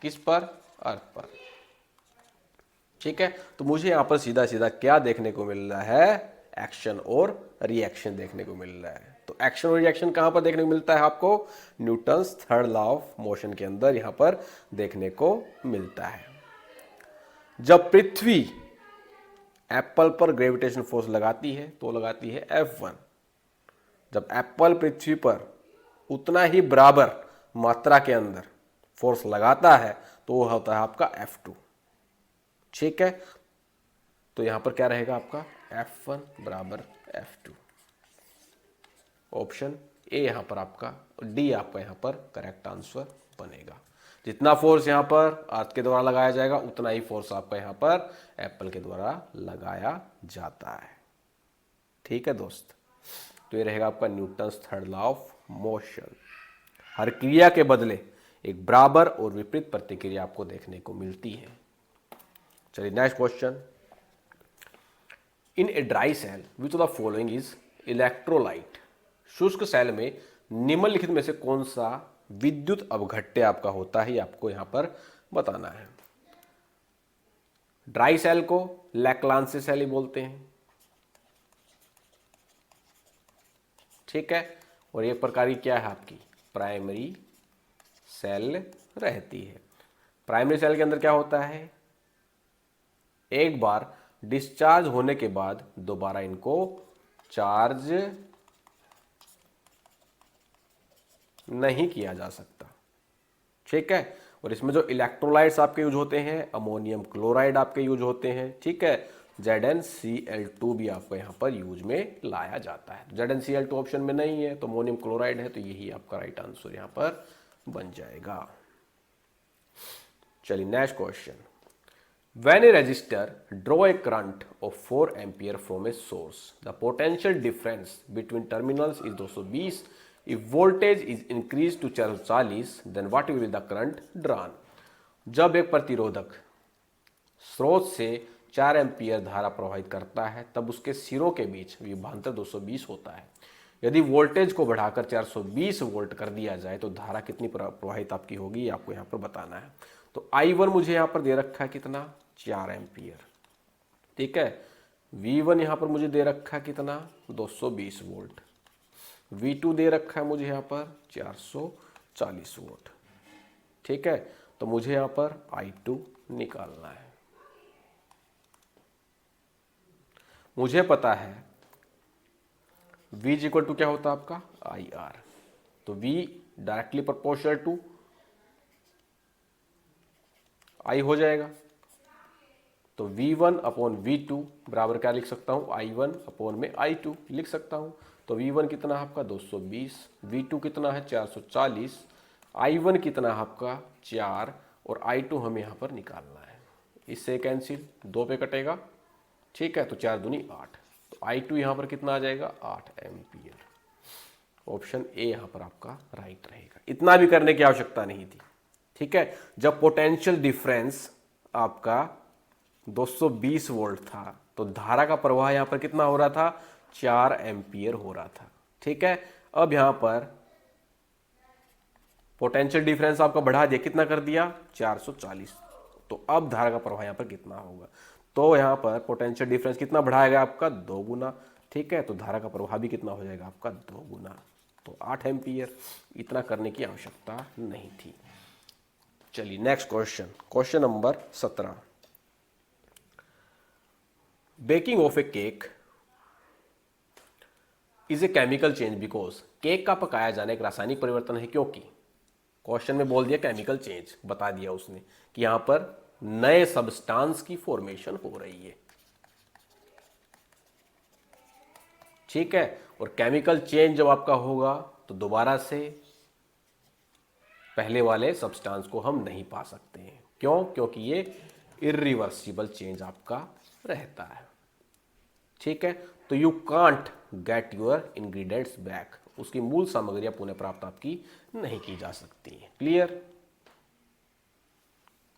किस पर? अर्थ पर, ठीक है। तो मुझे यहां पर सीधा सीधा क्या देखने को मिल रहा है? एक्शन और रिएक्शन देखने को मिल रहा है। तो एक्शन और रिएक्शन कहां पर देखने को मिलता है आपको? Newton's third law of motion के अंदर यहां पर देखने को मिलता है। जब पृथ्वी एप्पल पर ग्रेविटेशन फोर्स लगाती है तो लगाती है F1। जब एप्पल पृथ्वी पर उतना ही बराबर मात्रा के अंदर फोर्स लगाता है तो वो होता है आपका F2, ठीक है। तो यहां पर क्या रहेगा आपका? F1 बराबर F2। ऑप्शन ए यहां पर आपका, डी आपका यहां पर करेक्ट आंसर बनेगा। जितना फोर्स यहां पर अर्थ के द्वारा लगाया जाएगा उतना ही फोर्स आपका यहां पर एप्पल के द्वारा लगाया जाता है, ठीक है दोस्त। तो ये रहेगा आपका Newton's third law of motion. हर क्रिया के बदले एक बराबर और विपरीत प्रतिक्रिया आपको देखने को मिलती है। चलिए next question, in a dry cell which of the following is electrolyte. शुष्क सेल में निम्नलिखित में से कौन सा विद्युत अवघट्य आपका होता है, ये आपको यहां पर बताना है। ड्राई सेल को लैक्लांसे सेल ही बोलते हैं, ठीक है। और एक प्रकार की क्या है आपकी? प्राइमरी सेल रहती है। प्राइमरी सेल के अंदर क्या होता है? एक बार डिस्चार्ज होने के बाद दोबारा इनको चार्ज नहीं किया जा सकता, ठीक है। और इसमें जो इलेक्ट्रोलाइट्स आपके यूज होते हैं, अमोनियम क्लोराइड आपके यूज होते हैं, ठीक है। ZnCl2 भी आपको यहां पर यूज में लाया जाता है। ZnCl2 ऑप्शन में नहीं है तो अमोनियम क्लोराइड है, तो यही आपका राइट आंसर यहां पर बन जाएगा। चलिए next question, When a resistor draw a current of 4 ampere from a source, the potential difference between terminals is 220. If voltage is increased to 440, then what will be the current drawn? जब एक प्रतिरोधक स्रोत से 4 ampere धारा प्रवाहित करता है तब उसके सिरों के बीच विभवांतर 220 होता है। यदि वोल्टेज को बढ़ाकर 420 वोल्ट कर दिया जाए तो धारा कितनी प्रवाहित आपकी होगी, ये आपको यहाँ पर बताना है। तो I1 मुझे यहाँ पर दे रखा है कितना, 4 एम्पियर, ठीक है। V1 यहाँ पर मुझे दे रखा है कितना, 220 वोल्ट। V2 दे रखा है मुझे यहाँ पर 440 वोल्ट, ठीक है। तो मुझे यहाँ पर I2 निकालना है। मुझे पता है V इक्वल टू क्या होता है आपका, IR। तो V directly proportional to I हो जाएगा। तो V1 अपॉन V2 बराबर क्या लिख सकता हूँ, I1 अपॉन में I2 लिख सकता हूँ। तो V1 कितना है आपका 220, V2 कितना है 440, I1 कितना है आपका 4 और I2 हमें यहाँ पर निकालना है। इससे कैंसिल, 2 पे कटेगा, ठीक है। तो 4 दूनी 8, तो I2 यहाँ पर कितना आ जाएगा, 8 एम्पियर। ऑप्शन ए यहाँ पर आपका राइट रहेगा। इतना भी करने की आवश्यकता नहीं थी, ठीक है। जब पोटेंशियल डिफरेंस आपका 220 वोल्ट था तो धारा का प्रवाह यहाँ पर कितना हो रहा था, 4 एम्पियर हो रहा था, ठीक है। अब यहाँ पर पोटेंशियल डिफरेंस आपका बढ़ा दिया, कितना कर दिया, 440। तो अब धारा का प्रवाह यहाँ पर कितना होगा, तो यहाँ पर पोटेंशियल डिफरेंस कितना बढ़ाएगा आपका, 2 गुना, ठीक है। तो धारा का प्रवाह भी कितना हो जाएगा आपका, 2 गुना, तो 8 एम्पियर। इतना करने की आवश्यकता नहीं थी। चलिए next question, question number 17। Baking of A cake is a chemical change because, cake का पकाया जाना एक रासायनिक परिवर्तन है क्योंकि, क्वेश्चन में बोल दिया केमिकल चेंज, बता दिया उसने कि यहां पर नए सब्सटेंस की फॉर्मेशन हो रही है, ठीक है। और केमिकल चेंज जब आपका होगा तो दोबारा से पहले वाले सब्सटेंस को हम नहीं पा सकते हैं। क्यों, क्योंकि ये इरिवर्सिबल चेंज आपका रहता है, ठीक है। तो you can't get your ingredients back, उसकी मूल सामग्रियां पुनः प्राप्त आपकी नहीं की जा सकती हैं। क्लियर,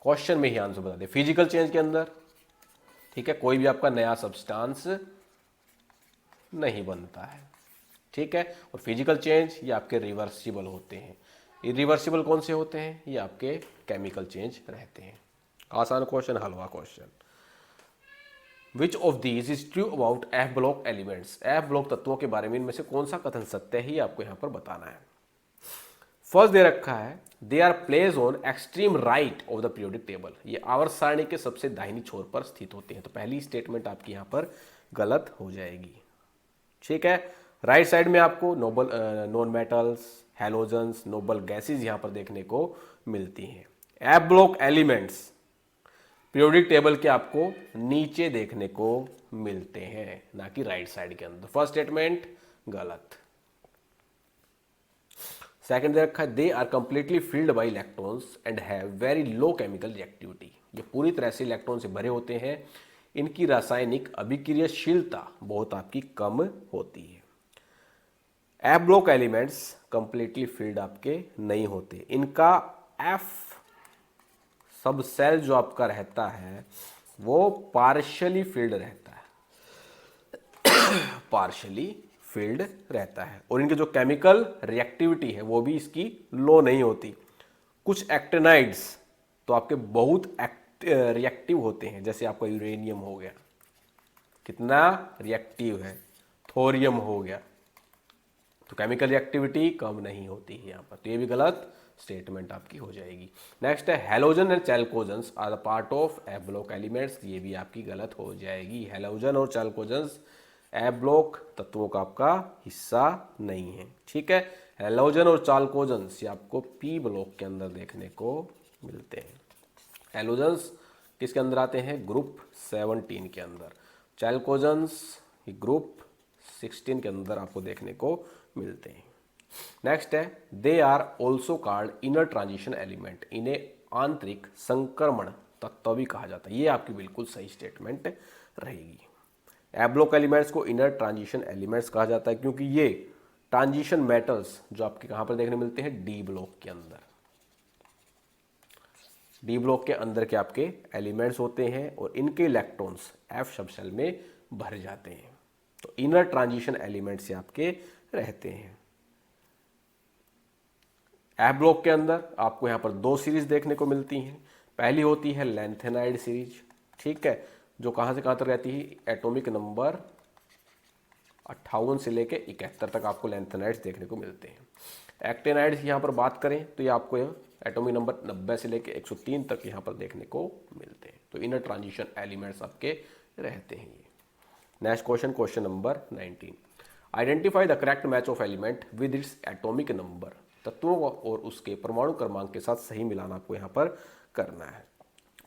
क्वेश्चन में ही आंसर बता दे। फिजिकल चेंज के अंदर, ठीक है, कोई भी आपका नया सब्सटेंस नहीं बनता है, ठीक है। और फिजिकल चेंज ये आपके रिवर्सिबल होते हैं। इरिवर्सिबल कौन से होते हैं, ये आपके केमिकल चेंज रहते हैं। आसान question, halwa question. Which of these is true about F block elements, F block तत्वों के बारे में इनमें से कौन सा कथन सत्य है, आपको यहां पर बताना है। फर्स्ट दे रखा है they are placed on extreme right of the periodic table, ये आवर्त सारणी के सबसे दाहिनी छोर पर स्थित होते हैं। तो पहली स्टेटमेंट आपकी यहां पर गलत हो जाएगी, ठीक है। राइट साइड में आपको noble non metals, halogens, noble gases यहां पर देखने को मिलती हैं। F block elements periodic table के आपको नीचे देखने को मिलते हैं, ना कि राइट साइड के अंदर। फर्स्ट स्टेटमेंट गलत। सेकंड दे रखा है they are completely filled by electrons and have very low chemical reactivity, ये पूरी तरह से इलेक्ट्रॉन से भरे होते हैं, इनकी रासायनिक अभिक्रियाशीलता बहुत आपकी कम होती है। F block elements completely filled आपके नहीं होते, इनका एफ सब सेल जो आपका रहता है वो पार्शियली फिल्ड रहता है, पार्शियली फिल्ड रहता है। और इनके जो केमिकल रिएक्टिविटी है वो भी इसकी लो नहीं होती। कुछ एक्टिनाइड्स तो आपके बहुत रिएक्टिव होते हैं, जैसे आपका यूरेनियम हो गया, कितना रिएक्टिव है, थोरियम हो गया, तो केमिकल रिएक्टिविटी कम नहीं होती है यहाँ पर। तो ये भी गलत स्टेटमेंट आपकी हो जाएगी। नेक्स्ट है halogen and chalcogens are the part of F block elements, ये भी आपकी गलत हो जाएगी। हैलोजन और चैल्कोजेंस एफ ब्लॉक तत्वों का आपका हिस्सा नहीं है, ठीक है। हैलोजन और चैल्कोजेंस ये आपको पी ब्लॉक के अंदर देखने को मिलते हैं। हैलोजेंस किसके अंदर आते हैं, ग्रुप 17 के अंदर। चैल्कोजेंस ग्रुप 16 के अंदर आपको देखने को मिलते हैं। नेक्स्ट है they are also called inner transition element, इन्हें आंतरिक संक्रमण तत्व भी कहा जाता है। ये आपकी बिल्कुल सही स्टेटमेंट रहेगी। एप ब्लॉक एलिमेंट्स को इनर ट्रांजिशन एलिमेंट्स कहा जाता है क्योंकि ये ट्रांजिशन मेटल्स जो आपके कहाँ पर देखने मिलते हैं, डी ब्लॉक के अंदर। डी ब्लॉक के अंदर के आपके एलिमेंट्स होते हैं और इनके इलेक्ट्रॉन्स एफ सब शेल में भर जाते हैं, तो इनर ट्रांजिशन एलिमेंट्स से आपके रहते हैं। एफ ब्लॉक के अंदर आपको यहाँ पर दो सीरीज देखने को मिलती हैं। पहली होती है लेंथेनाइड सीरीज, ठीक है, जो कहाँ से कहाँ तक रहती है, एटॉमिक नंबर 58 से लेके 71 तक आपको लेंथेनाइड्स देखने को मिलते हैं। एक्टेनाइड्स यहाँ पर बात करें तो ये आपको एटॉमिक नंबर 90 से लेके 103 तक यहाँ पर देखने को मिलते हैं। तो इनर ट्रांजिशन एलिमेंट्स आपके रहते हैं ये। Next question, question number 19, identify the correct match of element with its atomic number. तत्वों और उसके परमाणु क्रमांक के साथ सही मिलान आपको यहाँ पर करना है।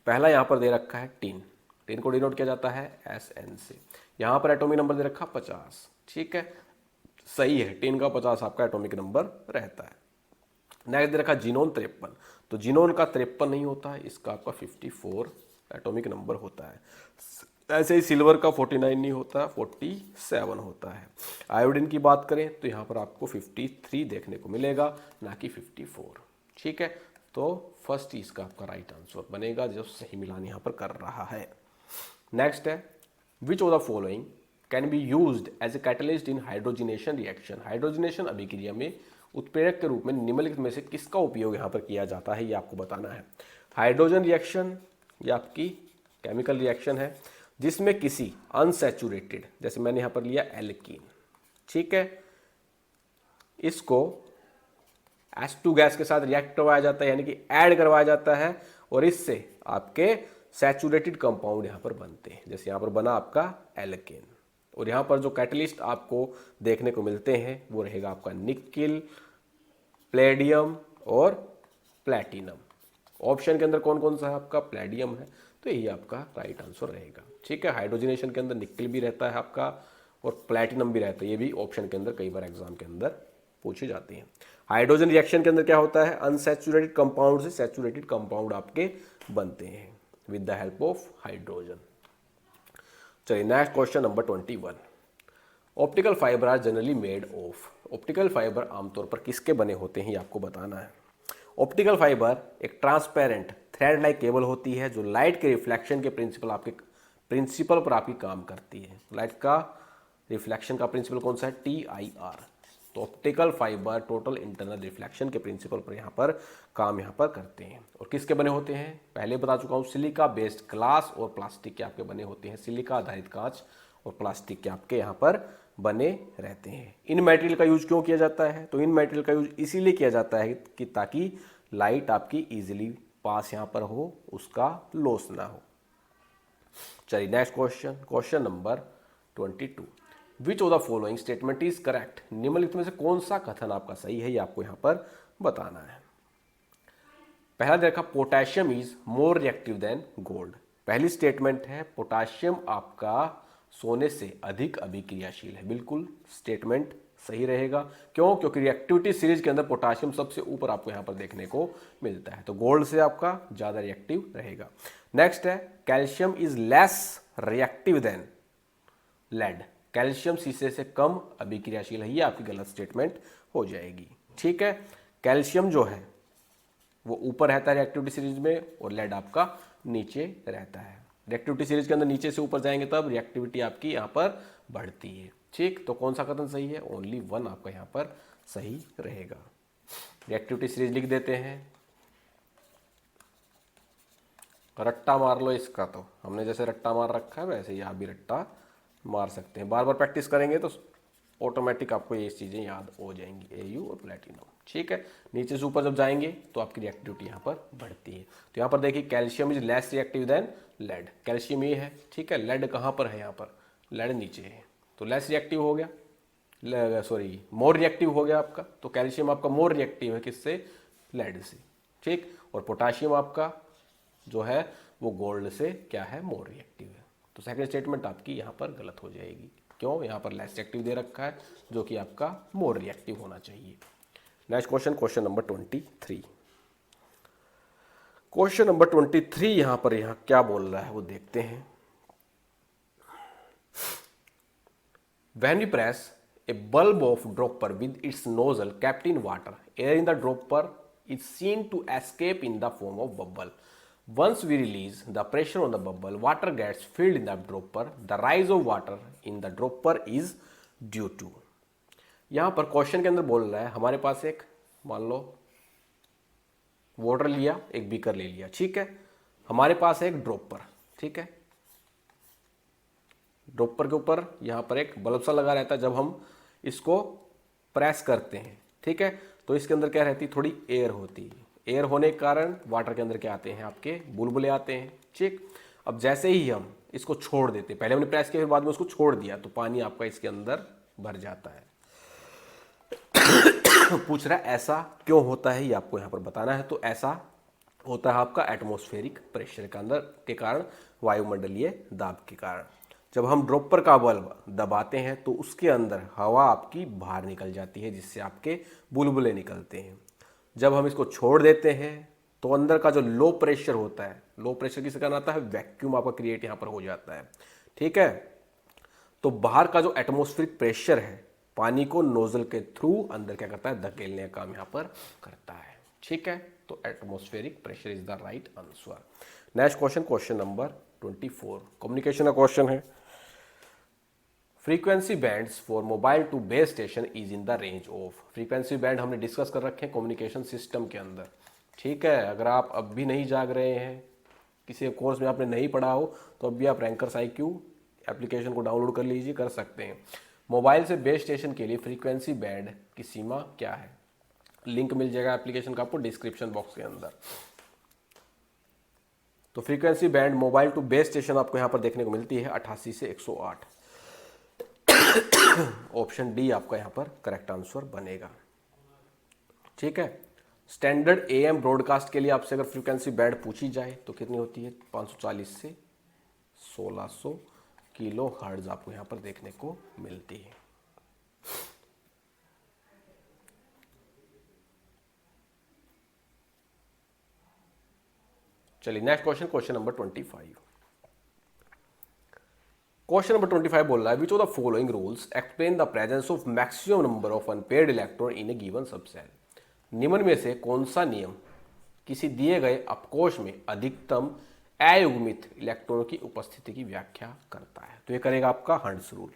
पहला यहाँ पर दे रखा है टीन, टीन को डिनोट किया जाता है SN से। यहाँ पर एटॉमिक नंबर दे रखा 50, ठीक है, सही है, टीन का 50 आपका एटॉमिक नंबर रहता है। नेक्स्ट दे रखा जीनोन 53, तो जीनोन का 53 नहीं होता है, इसका आपका 54 एटॉमिक नंबर होता है। ऐसे ही सिल्वर का 49 नहीं होता, 47 होता है। आयोडीन की बात करें तो यहाँ पर आपको 53 देखने को मिलेगा, ना कि 54, ठीक है। तो फर्स्ट इसका आपका राइट आंसर बनेगा जो सही मिलान यहाँ पर कर रहा है। नेक्स्ट है, which of the following can be used as a catalyst in hydrogenation reaction. Hydrogenation अभिक्रिया में उत्प्रेरक के रूप में निम्नलिखित में से किसका उपयोग यहाँ पर किया जाता है, ये आपको बताना है। हाइड्रोजन रिएक्शन ये आपकी केमिकल रिएक्शन है जिसमें किसी अनसैचुरेटेड, जैसे मैंने यहाँ पर लिया एल्कीन, ठीक है, इसको H2 गैस के साथ रिएक्ट करवाया जाता है, यानी कि ऐड करवाया जाता है, और इससे आपके सैचुरेटेड कंपाउंड यहाँ पर बनते हैं। जैसे यहाँ पर बना आपका एल्केन, और यहाँ पर जो कैटलिस्ट आपको देखने को मिलते हैं वो रहेगा आपका निकिल, प्लेडियम और प्लैटिनम। ऑप्शन के अंदर कौन कौन सा है आपका, प्लेडियम है, तो यही आपका राइट आंसर रहेगा, ठीक है। हाइड्रोजनेशन के अंदर निकिल भी रहता है आपका और प्लैटिनम भी रहता है, ये भी ऑप्शन के अंदर कई बार एग्जाम के अंदर पूछी जाती हैं। हाइड्रोजन रिएक्शन के अंदर क्या होता है, अनसैचुरेटेड कंपाउंड से सैचुरेटेड कंपाउंड आपके बनते हैं with the help of hydrogen. चलिए next question number 21, optical fibre are generally made of. Optical fibre आमतौर पर किसके बने होते हैं ये आपको बताना है। ऑप्टिकल फाइबर एक ट्रांसपेरेंट थ्रेड लाइक केबल होती है जो लाइट के रिफ्लेक्शन के प्रिंसिपल पर आपकी काम करती है। लाइट का रिफ्लेक्शन का प्रिंसिपल कौन सा है, TIR। तो optical fibre total internal reflection के प्रिंसिपल पर यहाँ पर काम यहाँ पर करते हैं। और किसके बने होते हैं, पहले बता चुका हूँ, सिलिका बेस्ड ग्लास और प्लास्टिक के आपके बने होते हैं। सिलिका आधारित कांच और प्लास्टिक के आपके यहाँ पर बने रहते हैं। इन मटेरियल का यूज क्यों किया जाता है, तो इन मटेरियल का यूज इसीलिए किया जाता है कि ताकि लाइट आपकी इजीली पास यहाँ पर हो, उसका लॉस ना हो। चलिए next question, question number 22, which of the following statement is correct. निम्नलिखित में से कौन सा कथन आपका सही है ये आपको यहाँ पर बताना है। पहला देखा, potassium is more reactive than gold. पहली स्टेटमेंट है पोटेशियम आपका सोने से अधिक अभिक्रियाशील है, बिल्कुल स्टेटमेंट सही रहेगा। क्यों, क्योंकि रिएक्टिविटी सीरीज के अंदर पोटेशियम सबसे ऊपर आपको यहाँ पर देखने को मिलता है, तो गोल्ड से आपका ज़्यादा रिएक्टिव रहेगा। नेक्स्ट है, calcium is less reactive than lead. Calcium शीशे से कम अभिक्रियाशील है, ये आपकी गलत स्टेटमेंट हो जाएगी, ठीक है। कैल्शियम जो है वो ऊपर रहता है रिएक्टिविटी सीरीज में और लेड आपका नीचे रहता है। रिएक्टिविटी सीरीज के अंदर नीचे से ऊपर जाएंगे तब रिएक्टिविटी आपकी यहाँ पर बढ़ती है, ठीक। तो कौन सा कथन सही है, ओनली 1 आपका यहाँ पर सही रहेगा। रिएक्टिविटी सीरीज लिख देते हैं, रट्टा मार लो इसका, तो हमने जैसे रट्टा मार रखा है वैसे ही आप भी रट्टा मार सकते हैं। बार बार प्रैक्टिस करेंगे तो ऑटोमेटिक आपको ये चीज़ें याद हो जाएंगी, AU और प्लेटिनम, ठीक है। नीचे से ऊपर जब जाएंगे तो आपकी रिएक्टिविटी यहाँ पर बढ़ती है। तो यहाँ पर देखिए calcium is less reactive than lead, calcium ये है, ठीक है। लेड कहाँ पर है, यहाँ पर लेड नीचे है, तो लेस रिएक्टिव हो गया, सॉरी मोर रिएक्टिव हो गया आपका। तो कैल्शियम आपका मोर रिएक्टिव है किससे, लेड से, ठीक। और पोटाशियम आपका जो है वो गोल्ड से क्या है, मोर रिएक्टिव है। तो सेकंड स्टेटमेंट आपकी यहाँ पर गलत हो जाएगी। क्यों, यहाँ पर लेस रिएक्टिव दे रखा है जो कि आपका मोर रिएक्टिव होना चाहिए। Next question, question number 23, question number 23 यहां पर क्या बोल रहा है वो देखते हैं। When we press a bulb of dropper with its nozzle kept in water, air in the dropper is seen to escape in the form of bubble. Once we release the pressure on the bubble, water gets filled in the dropper. The rise of water in the dropper is due to। यहाँ पर question के अंदर बोल रहा है हमारे पास एक, मान लो वाटर लिया, एक बीकर ले लिया, ठीक है। हमारे पास है एक ड्रॉपर, ठीक है। ड्रॉपर के ऊपर यहाँ पर एक बल्ब सा लगा रहता है। जब हम इसको प्रेस करते हैं, ठीक है, तो इसके अंदर क्या रहती है, थोड़ी एयर होती है। एयर होने के कारण वाटर के अंदर क्या आते हैं, आपके बुलबुले आते हैं, ठीक। अब जैसे ही हम इसको छोड़ देते, पहले हमने प्रेस किया फिर बाद में उसको छोड़ दिया, तो पानी आपका इसके अंदर भर जाता है। पूछ रहा है ऐसा क्यों होता है, ये आपको यहाँ पर बताना है। तो ऐसा होता है आपका एटमॉस्फेरिक प्रेशर के अंदर के कारण, वायुमंडलीय दाब के कारण। जब हम ड्रॉपर का बल्ब दबाते हैं तो उसके अंदर हवा आपकी बाहर निकल जाती है, जिससे आपके बुलबुले निकलते हैं। जब हम इसको छोड़ देते हैं तो अंदर का जो लो प्रेशर होता है, लो प्रेशर किसके कारण आता है, वैक्यूम आपका क्रिएट यहाँ पर हो जाता है, ठीक है। तो बाहर का जो एटमॉस्फेरिक प्रेशर है, पानी को नोजल के थ्रू अंदर क्या करता है, धकेलने का काम यहाँ पर करता है, ठीक है। तो atmospheric pressure is the right answer. Next question, question number 24, communication का क्वेश्चन है। Frequency bands for mobile to base station is in the range of. Frequency band हमने डिस्कस कर रखे हैं कम्युनिकेशन सिस्टम के अंदर, ठीक है। अगर आप अब भी नहीं जाग रहे हैं, किसी कोर्स में आपने नहीं पढ़ा हो, तो अब भी आप रैंकर्स IQ एप्लीकेशन को डाउनलोड कर लीजिए, कर सकते हैं। मोबाइल से बेस स्टेशन के लिए फ्रीक्वेंसी बैंड की सीमा क्या है, लिंक मिल जाएगा एप्लीकेशन का आपको डिस्क्रिप्शन बॉक्स के अंदर। तो frequency band mobile to base station आपको यहाँ पर देखने को मिलती है 88 से 108। ऑप्शन डी आपका यहाँ पर करेक्ट आंसर बनेगा, ठीक है। स्टैंडर्ड AM ब्रॉडकास्ट के लिए आपसे अगर फ्रीक्वेंसी बैंड पूछी जाए तो कितनी होती है, 540 से 1600 किलो हर्ट्ज आपको यहाँ पर देखने को मिलती है। चलिए next question, question number 25। Question number 25 बोल रहा है, which of the following rules explain the presence of maximum number of unpaired electron in A given subshell. निम्न में से कौन सा नियम किसी दिए गए अपकोष में अधिकतम अयुग्मित इलेक्ट्रॉनों की उपस्थिति की व्याख्या करता है। तो ये करेगा आपका हंड्स रूल।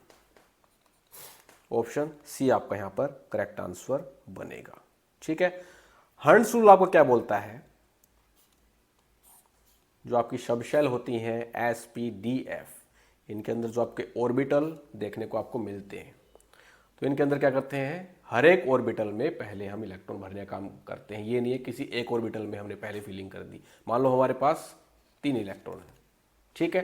ऑप्शन सी आपका यहाँ पर करेक्ट आंसर बनेगा, ठीक है। हंड्स रूल आपको क्या बोलता है, जो आपकी सबशेल होती हैं SPDF, इनके अंदर जो आपके ऑर्बिटल देखने को आपको मिलते हैं, तो इनके अंदर क्या करते हैं, हर एक ऑर्बिटल में पहले हम इलेक्ट्रॉन भरने का काम करते हैं। ये नहीं है किसी एक ऑर्बिटल में हमने पहले फिलिंग कर दी। मान लो हमारे पास 3 इलेक्ट्रॉन है, ठीक है,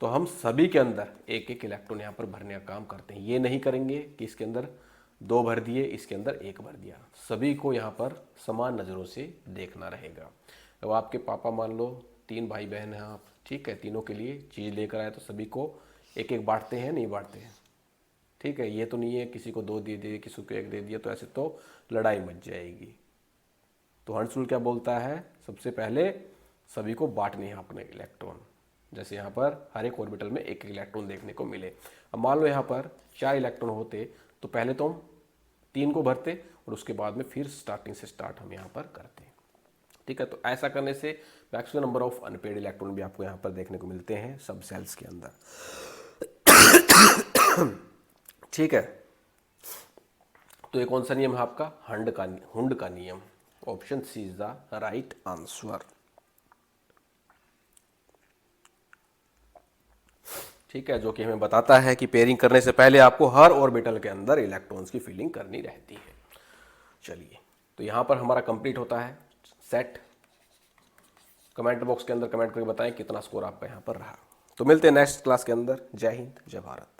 तो हम सभी के अंदर एक एक इलेक्ट्रॉन यहाँ पर भरने का काम करते हैं। ये नहीं करेंगे कि इसके अंदर 2 भर दिए, इसके अंदर 1 भर दिया। सभी को यहाँ पर समान नज़रों से देखना रहेगा। अब आपके पापा मान लो 3 भाई बहन हैं आप, ठीक है, तीनों के लिए चीज़ लेकर आए तो सभी को एक एक बांटते हैं, नहीं बांटते हैं, ठीक है। ये तो नहीं है किसी को 2 दे दिए, किसी को 1 दे दिया, तो ऐसे तो लड़ाई मच जाएगी। तो हंड्स रूल क्या बोलता है, सबसे पहले सभी को बांटने हैं अपने इलेक्ट्रॉन। जैसे यहाँ पर हर एक ऑर्बिटल में एक इलेक्ट्रॉन देखने को मिले। अब मान लो यहाँ पर 4 इलेक्ट्रॉन होते तो पहले तो हम 3 को भरते और उसके बाद में फिर स्टार्टिंग से स्टार्ट हम यहाँ पर करते, ठीक है। तो ऐसा करने से maximum number of unpaired electron भी आपको यहाँ पर देखने को मिलते हैं सब सेल्स के अंदर, ठीक है। तो ये कौन सा नियम है आपका, हुंड का नियम। Option C is the right answer, ठीक है, जो कि हमें बताता है कि पेयरिंग करने से पहले आपको हर ऑर्बिटल के अंदर इलेक्ट्रॉन्स की फिलिंग करनी रहती है। चलिए, तो यहाँ पर हमारा कंप्लीट होता है सेट। कमेंट बॉक्स के अंदर कमेंट करके बताएं कितना स्कोर आपका यहाँ पर रहा। तो मिलते हैं नेक्स्ट क्लास के अंदर। जय हिंद, जय भारत।